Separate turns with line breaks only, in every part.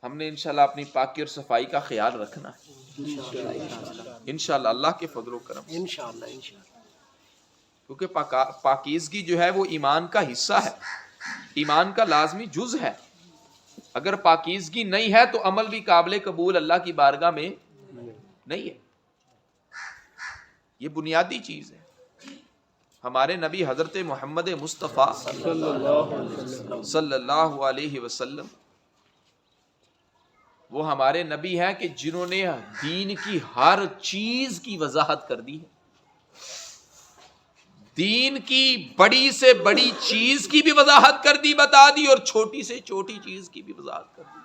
ہم نے انشاءاللہ اپنی پاکی اور صفائی کا خیال رکھنا ہے انشاءاللہ اللہ کے فضل و کرم سے،
انشاءاللہ
کیونکہ پاکیزگی جو ہے وہ ایمان کا حصہ ہے، ایمان کا لازمی جز ہے۔ اگر پاکیزگی نہیں ہے تو عمل بھی قابل قبول اللہ کی بارگاہ میں نہیں ہے، یہ بنیادی چیز ہے۔ ہمارے نبی حضرت محمد مصطفیٰ صلی اللہ علیہ وسلم وہ ہمارے نبی ہیں کہ جنہوں نے دین کی ہر چیز کی وضاحت کر دی ہے، دین کی بڑی سے بڑی چیز کی بھی وضاحت کر دی، بتا دی، اور چھوٹی سے چھوٹی چیز کی بھی وضاحت کر دی۔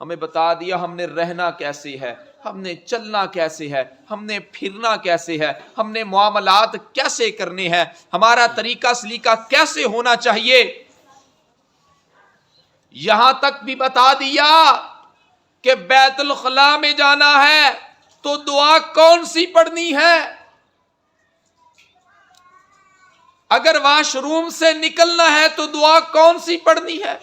ہمیں بتا دیا ہم نے رہنا کیسے ہے، ہم نے چلنا کیسے ہے، ہم نے پھرنا کیسے ہے، ہم نے معاملات کیسے کرنے ہیں، ہمارا طریقہ سلیقہ کیسے ہونا چاہیے، یہاں تک بھی بتا دیا کہ بیت الخلاء میں جانا ہے تو دعا کون سی پڑھنی ہے، اگر واش روم سے نکلنا ہے تو دعا کون سی پڑھنی ہے،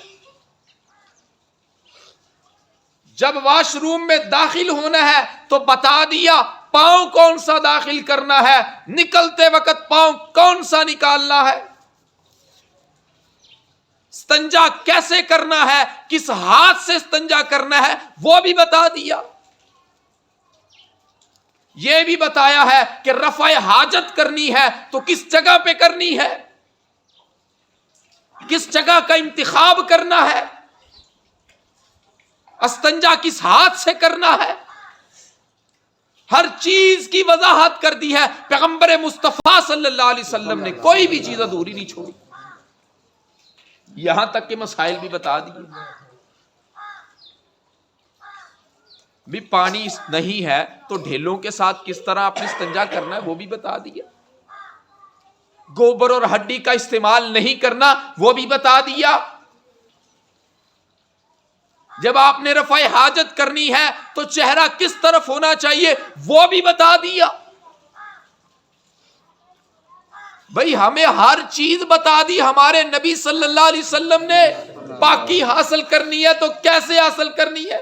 جب واش روم میں داخل ہونا ہے تو بتا دیا پاؤں کون سا داخل کرنا ہے، نکلتے وقت پاؤں کون سا نکالنا ہے، استنجا کیسے کرنا ہے، کس ہاتھ سے استنجا کرنا ہے وہ بھی بتا دیا۔ یہ بھی بتایا ہے کہ رفع حاجت کرنی ہے تو کس جگہ پہ کرنی ہے، کس جگہ کا انتخاب کرنا ہے، استنجا کس ہاتھ سے کرنا ہے، ہر چیز کی وضاحت کر دی ہے۔ پیغمبر مصطفیٰ صلی اللہ علیہ وسلم نے کوئی بھی چیز ادھوری نہیں چھوڑی، یہاں تک کہ مسائل بھی بتا دیے۔ بھی پانی نہیں ہے تو ڈھیلوں کے ساتھ کس طرح اپنی استنجا کرنا ہے وہ بھی بتا دیا، گوبر اور ہڈی کا استعمال نہیں کرنا وہ بھی بتا دیا، جب آپ نے رفع حاجت کرنی ہے تو چہرہ کس طرف ہونا چاہیے وہ بھی بتا دیا۔ بھئی ہمیں ہر چیز بتا دی ہمارے نبی صلی اللہ علیہ وسلم نے۔ پاکی حاصل کرنی ہے تو کیسے حاصل کرنی ہے،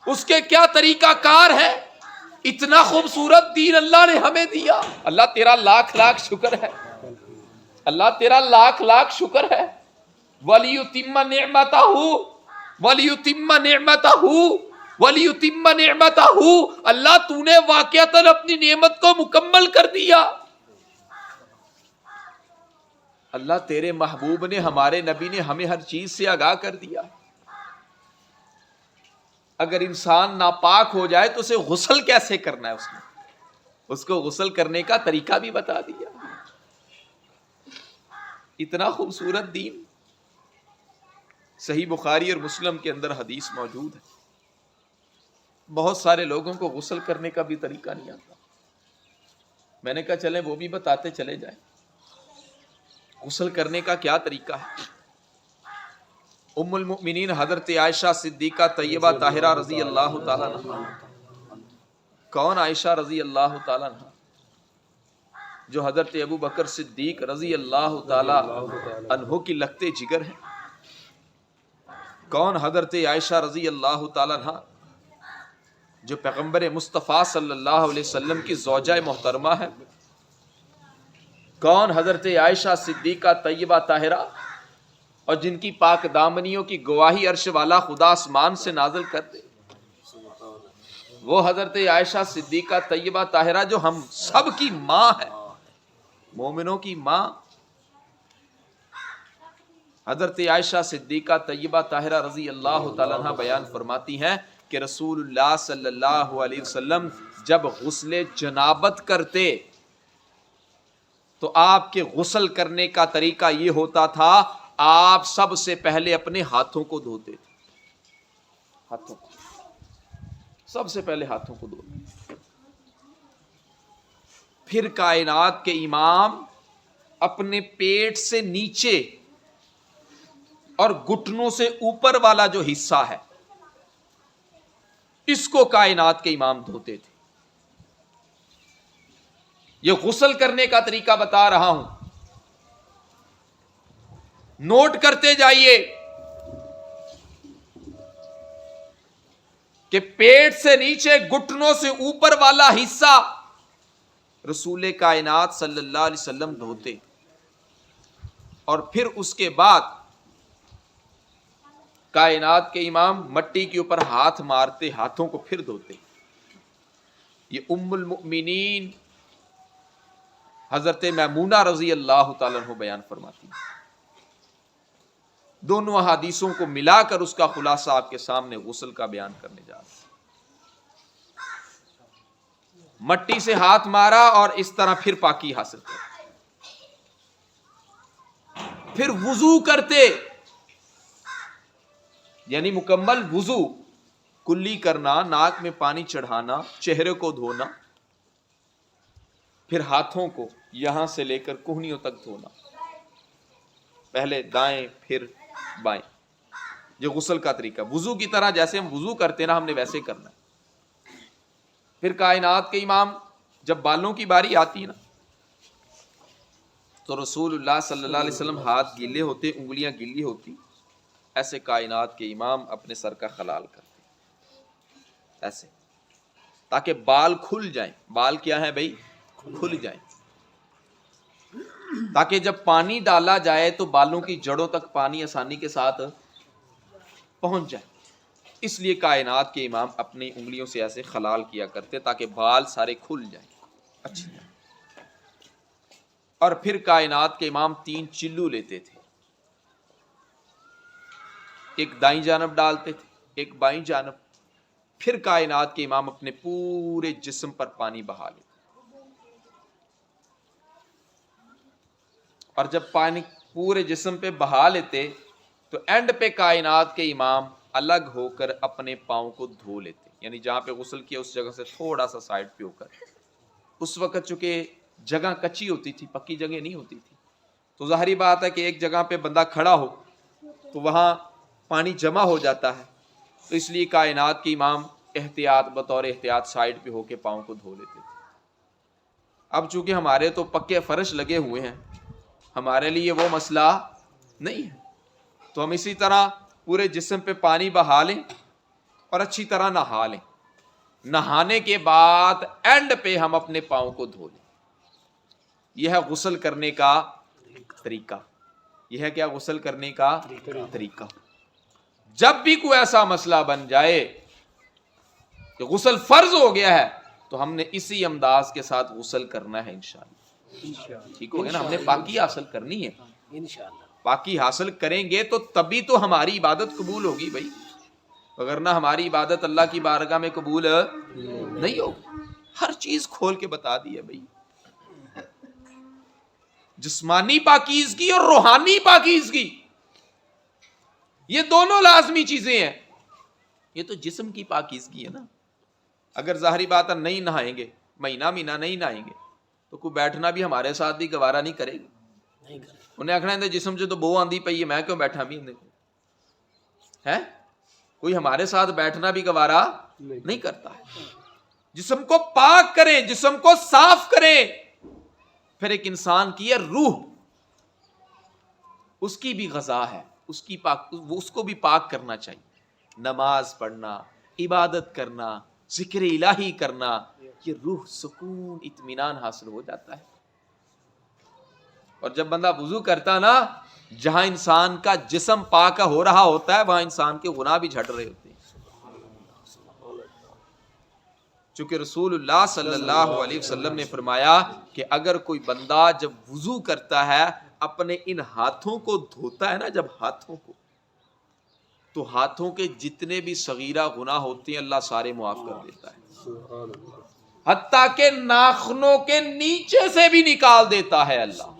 اس کے کیا طریقہ کار ہے، اتنا خوبصورت دین اللہ نے ہمیں دیا۔ اللہ تیرا لاکھ لاکھ شکر ہے، اللہ تیرا لاکھ لاکھ شکر ہے۔ وَلِيُتِمَّ نِعْمَتَهُ وَلِيُتِمَّ نِعْمَتَهُ وَلِيُتِمَّ نِعْمَتَهُ، اللہ تو نے واقعتاً اپنی نعمت کو مکمل کر دیا۔ اللہ تیرے محبوب نے، ہمارے نبی نے ہمیں ہر چیز سے آگاہ کر دیا۔ اگر انسان ناپاک ہو جائے تو اسے غسل کیسے کرنا ہے، اس کو غسل کرنے کا طریقہ بھی بتا دیا۔ اتنا خوبصورت دین۔ صحیح بخاری اور مسلم کے اندر حدیث موجود ہے، بہت سارے لوگوں کو غسل کرنے کا بھی طریقہ نہیں آتا، میں نے کہا چلیں وہ بھی بتاتے چلے جائیں۔ غسل کرنے کا کیا طریقہ ہے؟ ام المؤمنین حضرت عائشہ صدیقہ طیبہ طاہرہ رضی اللہ تعالیٰ عنہ۔ کون عائشہ رضی اللہ تعالیٰ عنہ؟ جو حضرت ابو بکر صدیق رضی اللہ تعالیٰ عنہ کی لگتے جگر ہیں۔ کون حضرت عائشہ رضی اللہ تعالیٰ عنہ؟ جو پیغمبر مصطفیٰ صلی اللہ علیہ وسلم کی زوجہ محترمہ ہے۔ کون حضرت عائشہ صدیقہ طیبہ طاہرہ، اور جن کی پاک دامنیوں کی گواہی عرش والا خدا آسمان سے نازل کر دے، وہ حضرت عائشہ صدیقہ طیبہ طاہرہ جو ہم سب کی ماں ہے، مومنوں کی ماں۔ حضرت عائشہ صدیقہ طیبہ طاہرہ رضی اللہ تعالیٰ عنہ بیان فرماتی ہیں کہ رسول اللہ صلی اللہ علیہ وسلم جب غسل جنابت کرتے تو آپ کے غسل کرنے کا طریقہ یہ ہوتا تھا، آپ سب سے پہلے اپنے ہاتھوں کو دھوتے تھے، ہاتھوں کو سب سے پہلے ہاتھوں کو دھوتے، پھر کائنات کے امام اپنے پیٹ سے نیچے اور گھٹنوں سے اوپر والا جو حصہ ہے اس کو کائنات کے امام دھوتے تھے۔ یہ غسل کرنے کا طریقہ بتا رہا ہوں، نوٹ کرتے جائیے۔ کہ پیٹ سے نیچے گھٹنوں سے اوپر والا حصہ رسول کائنات صلی اللہ علیہ وسلم دھوتے، اور پھر اس کے بعد کائنات کے امام مٹی کے اوپر ہاتھ مارتے، ہاتھوں کو پھر دھوتے۔ یہ ام المؤمنین حضرت میمونہ رضی اللہ تعالیٰ عنہ بیان فرماتی ہیں۔ دونوں احادیثوں کو ملا کر اس کا خلاصہ آپ کے سامنے غسل کا بیان کرنے جا رہا ہوں۔ مٹی سے ہاتھ مارا اور اس طرح پھر پاکی حاصل کر، پھر وضو کرتے، یعنی مکمل وضو، کلی کرنا، ناک میں پانی چڑھانا، چہرے کو دھونا، پھر ہاتھوں کو یہاں سے لے کر کہنیوں تک دھونا، پہلے دائیں پھر بائیں۔ یہ غسل کا طریقہ، وضو کی طرح جیسے ہم وضو کرتے نا، ہم نے ویسے کرنا ہے۔ پھر کائنات کے امام جب بالوں کی باری آتی نا، تو رسول اللہ صلی اللہ علیہ وسلم ہاتھ گیلے ہوتے، انگلیاں گیلی ہوتی، ایسے کائنات کے امام اپنے سر کا خلال کرتے، ایسے، تاکہ بال کھل جائیں۔ بال کیا ہے بھائی؟ کھل جائیں، تاکہ جب پانی ڈالا جائے تو بالوں کی جڑوں تک پانی آسانی کے ساتھ پہنچ جائے۔ اس لیے کائنات کے امام اپنی انگلیوں سے ایسے خلال کیا کرتے تاکہ بال سارے کھل جائیں، اچھی جائیں۔ اور پھر کائنات کے امام 3 چلو لیتے تھے، ایک دائیں جانب ڈالتے تھے، ایک بائیں جانب، پھر کائنات کے امام اپنے پورے جسم پر پانی بہا لیتے، اور جب پانی پورے جسم پہ بہا لیتے تو اینڈ پہ کائنات کے امام الگ ہو کر اپنے پاؤں کو دھو لیتے، یعنی جہاں پہ غسل کیا اس جگہ سے تھوڑا سا سائڈ پہ ہو کر۔ اس وقت چونکہ جگہ کچی ہوتی تھی، پکی جگہ نہیں ہوتی تھی، تو ظاہری بات ہے کہ ایک جگہ پہ بندہ کھڑا ہو تو وہاں پانی جمع ہو جاتا ہے، تو اس لیے کائنات کے امام بطور احتیاط سائڈ پہ ہو کے پاؤں کو دھو لیتے تھے۔ اب چونکہ ہمارے تو پکے فرش لگے ہوئے ہیں، ہمارے لیے وہ مسئلہ نہیں ہے، تو ہم اسی طرح پورے جسم پہ پانی بہا لیں اور اچھی طرح نہا لیں۔ نہانے کے بعد اینڈ پہ ہم اپنے پاؤں کو دھو لیں۔ یہ ہے غسل کرنے کا طریقہ۔ یہ ہے کیا؟ غسل کرنے کا طریقہ۔ جب بھی کوئی ایسا مسئلہ بن جائے کہ غسل فرض ہو گیا ہے تو ہم نے اسی انداز کے ساتھ غسل کرنا ہے انشاءاللہ۔ ٹھیک ہو گیا نا؟ ہم نے پاکی حاصل کرنی ہے انشاءاللہ۔ پاکی حاصل کریں گے تو تبھی تو ہماری عبادت قبول ہوگی بھائی، وگرنہ ہماری عبادت اللہ کی بارگاہ میں قبول نہیں ہوگی۔ ہر چیز کھول کے بتا دی ہے بھائی، جسمانی پاکیزگی اور روحانی پاکیزگی، یہ دونوں لازمی چیزیں ہیں۔ یہ تو جسم کی پاکیزگی ہے نا۔ اگر ظاہری بات ہے نہیں نہائیں گے، مہینہ نہیں نہائیں گے تو کوئی بیٹھنا بھی ہمارے ساتھ بھی گوارا نہیں کرے گا۔ انہیں آخنا ہے جسم سے تو بو آندی پئی ہے، میں کیوں بیٹھا بھی ہے؟ کوئی ہمارے ساتھ بیٹھنا بھی گوارا نہیں کرتا ہے۔ جسم کو پاک کریں، جسم کو صاف کریں۔ پھر ایک انسان کی ہے روح، اس کی بھی غذا ہے، اس کو بھی پاک کرنا چاہیے۔ نماز پڑھنا، عبادت کرنا، ذکر الہی کرنا، یہ روح سکون اطمینان حاصل ہو جاتا ہے۔ اور جب بندہ وضو کرتا نا، جہاں انسان کا جسم پاک ہو رہا ہوتا ہے وہاں انسان کے گناہ بھی جھڑ رہے ہوتے ہیں۔ چونکہ رسول اللہ صلی اللہ علیہ وسلم نے فرمایا کہ اگر کوئی بندہ جب وضو کرتا ہے اپنے ان ہاتھوں کو دھوتا ہے نا، جب ہاتھوں کو، تو ہاتھوں کے جتنے بھی صغیرہ گناہ ہوتے ہیں اللہ سارے معاف کر دیتا ہے، حتیٰ کہ ناخنوں کے نیچے سے بھی نکال دیتا ہے اللہ۔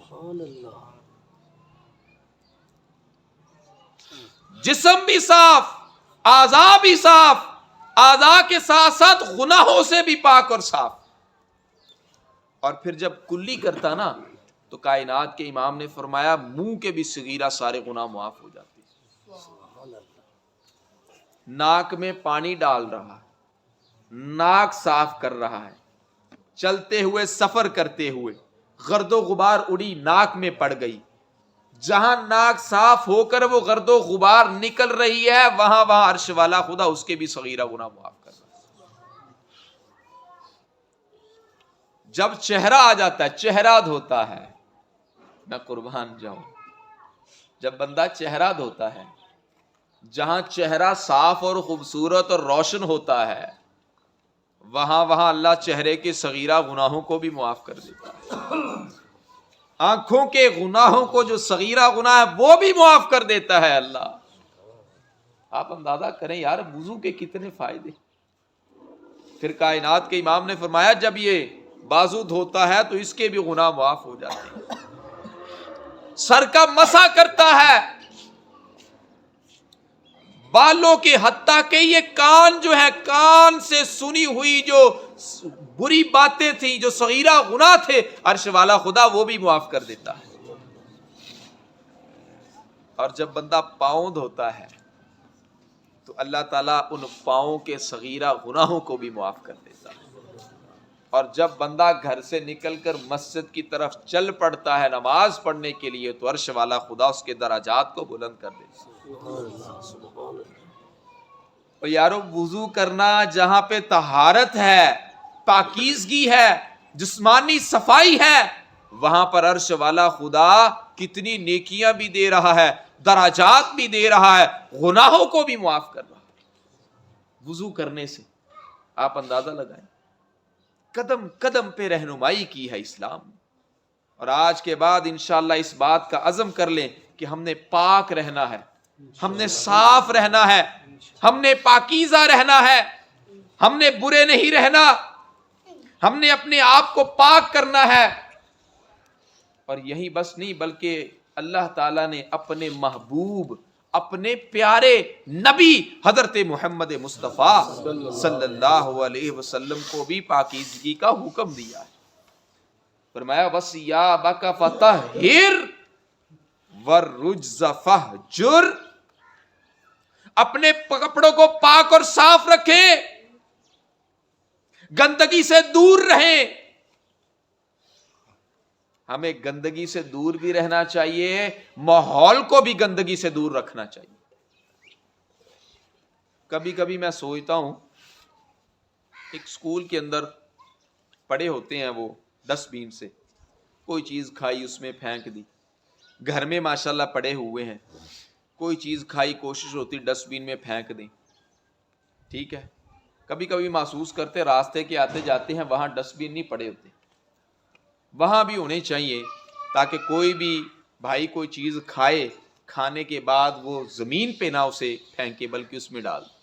جسم بھی صاف، اعضاء بھی صاف، اعضاء کے ساتھ ساتھ گناہوں سے بھی پاک اور صاف۔ اور پھر جب کلی کرتا نا تو کائنات کے امام نے فرمایا منہ کے بھی صغیرہ سارے گناہ معاف ہو جاتے ہیں۔ ناک میں پانی ڈال رہا ہے، ناک صاف کر رہا ہے، چلتے ہوئے سفر کرتے ہوئے گرد و غبار اڑی ناک میں پڑ گئی، جہاں ناک صاف ہو کر وہ گرد و غبار نکل رہی ہے وہاں عرش والا خدا اس کے بھی صغیرہ گناہ معاف کر جب چہرہ آ جاتا ہے، چہرہ دھوتا ہے، میں قربان جاؤں، جب بندہ چہرہ دھوتا ہے، جہاں چہرہ صاف اور خوبصورت اور روشن ہوتا ہے، وہاں اللہ چہرے کے صغیرہ گناہوں کو بھی معاف کر دیتا ہے، آنکھوں کے گناہوں کو جو صغیرہ گناہ ہے وہ بھی معاف کر دیتا ہے اللہ۔ آپ اندازہ کریں یار وضو کے کتنے فائدے۔ پھر کائنات کے امام نے فرمایا جب یہ بازو دھوتا ہے تو اس کے بھی گناہ معاف ہو جاتے ہیں، سر کا مسح کرتا ہے، بالوں کے، حتیٰ کہ یہ کان جو ہے، کان سے سنی ہوئی جو بری باتیں تھیں، جو صغیرہ گناہ تھے، عرش والا خدا وہ بھی معاف کر دیتا ہے۔ اور جب بندہ پاؤں دھوتا ہے تو اللہ تعالیٰ ان پاؤں کے صغیرہ گناہوں کو بھی معاف کر دیتا ہے۔ اور جب بندہ گھر سے نکل کر مسجد کی طرف چل پڑتا ہے نماز پڑھنے کے لیے تو عرش والا خدا اس کے درجات کو بلند کر دیتا ہے۔ اور یارو وضو کرنا جہاں پہ طہارت ہے، پاکیزگی ہے، جسمانی صفائی ہے، وہاں پر عرش والا خدا کتنی نیکیاں بھی دے رہا ہے، درجات بھی دے رہا ہے، گناہوں کو بھی معاف کر رہا ہے وضو کرنے سے۔ آپ اندازہ لگائیں، قدم قدم پہ رہنمائی کی ہے اسلام نے۔ اور آج کے بعد انشاءاللہ اس بات کا عزم کر لیں کہ ہم نے پاک رہنا ہے، ہم نے صاف رہنا ہے، ہم نے پاکیزہ رہنا ہے، ہم نے برے نہیں رہنا، ہم نے اپنے آپ کو پاک کرنا ہے۔ اور یہی بس نہیں بلکہ اللہ تعالیٰ نے اپنے محبوب، اپنے پیارے نبی حضرت محمد مصطفیٰ صلی اللہ علیہ وسلم کو بھی پاکیزگی کا حکم دیا ہے۔ فرمایا وَثِيَابَكَ فَطَهِّرْ وَالرُّجْزَ فَاهْجُرْ، اپنے کپڑوں کو پاک اور صاف رکھیں، گندگی سے دور رہیں۔ ہمیں گندگی سے دور بھی رہنا چاہیے، ماحول کو بھی گندگی سے دور رکھنا چاہیے۔ کبھی کبھی میں سوچتا ہوں، ایک سکول کے اندر پڑے ہوتے ہیں وہ ڈسٹ بین سے، کوئی چیز کھائی اس میں پھینک دی، گھر میں ماشاءاللہ پڑے ہوئے ہیں، کوئی چیز کھائی کوشش ہوتی ڈسٹ بین میں پھینک دیں، ٹھیک ہے۔ کبھی کبھی محسوس کرتے راستے کے آتے جاتے ہیں وہاں ڈسٹ بین نہیں پڑے ہوتے، وہاں بھی ہونے چاہیے تاکہ کوئی بھی بھائی کوئی چیز کھائے، کھانے کے بعد وہ زمین پہ نہ اسے پھینکے بلکہ اس میں ڈال دے۔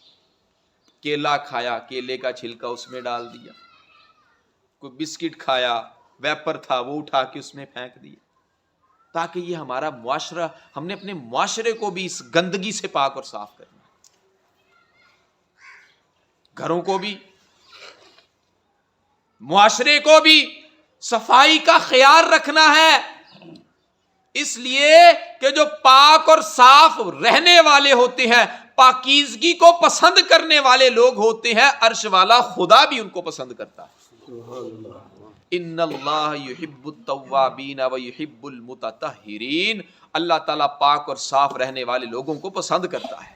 کیلا کھایا، کیلے کا چھلکا اس میں ڈال دیا، کوئی بسکٹ کھایا، ویپر تھا وہ اٹھا کے اس میں پھینک دیا، تاکہ یہ ہمارا معاشرہ، ہم نے اپنے معاشرے کو بھی اس گندگی سے پاک اور صاف کرنا ہے، گھروں کو بھی، معاشرے کو بھی صفائی کا خیال رکھنا ہے۔ اس لیے کہ جو پاک اور صاف رہنے والے ہوتے ہیں، پاکیزگی کو پسند کرنے والے لوگ ہوتے ہیں، عرش والا خدا بھی ان کو پسند کرتا ہے۔ ان اللہ یحب التوابین ویحب المتطہرین، اللہ تعالیٰ پاک اور صاف رہنے والے لوگوں کو پسند کرتا ہے۔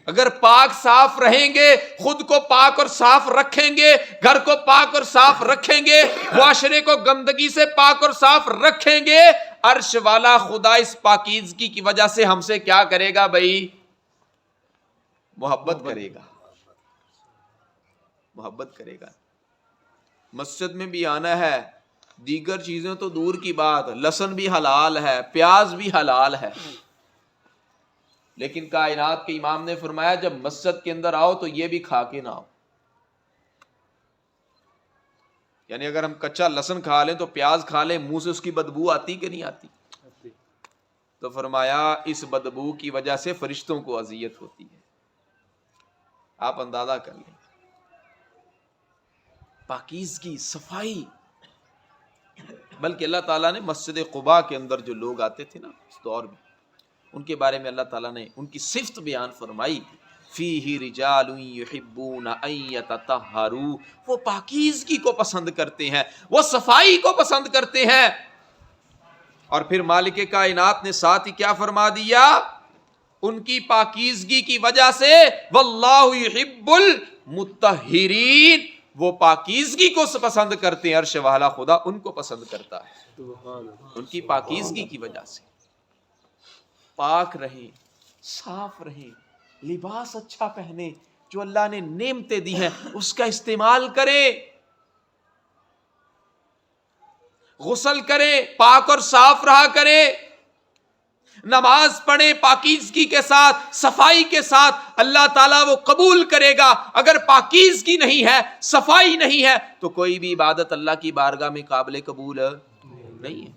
اگر پاک صاف رہیں گے، خود کو پاک اور صاف رکھیں گے، گھر کو پاک اور صاف رکھیں گے، معاشرے کو گندگی سے پاک اور صاف رکھیں گے، عرش والا خدا اس پاکیزگی کی وجہ سے ہم سے کیا کرے گا بھائی؟ محبت کرے گا، محبت کرے گا۔ مسجد میں بھی آنا ہے، دیگر چیزیں تو دور کی بات، لہسن بھی حلال ہے، پیاز بھی حلال ہے، لیکن کائنات کے امام نے فرمایا جب مسجد کے اندر آؤ تو یہ بھی کھا کے نہ آؤ۔ یعنی اگر ہم کچا لہسن کھا لیں تو پیاز کھا لیں، منہ سے اس کی بدبو آتی کہ نہیں آتی؟ تو فرمایا اس بدبو کی وجہ سے فرشتوں کو اذیت ہوتی ہے۔ آپ اندازہ کر لیں، پاکیزگی، صفائی۔ بلکہ اللہ تعالیٰ نے مسجد قباء کے اندر جو لوگ آتے تھے نا اس دور میں، ان کے بارے میں اللہ تعالیٰ نے ان کی صفت بیان فرمائی، فیہ رجال یحبون ان یتطہروا، وہ پاکیزگی کو پسند کرتے ہیں، وہ صفائی کو پسند کرتے ہیں۔ اور پھر مالک کائنات نے ساتھ ہی کیا فرما دیا؟ ان کی پاکیزگی کی وجہ سے واللہ یحب المطہرین، وہ پاکیزگی کو پسند کرتے ہیں، عرش والا خدا ان کو پسند کرتا ہے ان کی پاکیزگی کی وجہ سے۔ پاک رہیں، صاف رہیں، لباس اچھا پہنے، جو اللہ نے نعمتیں دی ہیں اس کا استعمال کریں، غسل کریں، پاک اور صاف رہا کریں، نماز پڑھیں پاکیزگی کے ساتھ، صفائی کے ساتھ، اللہ تعالیٰ وہ قبول کرے گا۔ اگر پاکیزگی نہیں ہے، صفائی نہیں ہے، تو کوئی بھی عبادت اللہ کی بارگاہ میں قابل قبول نہیں ہے۔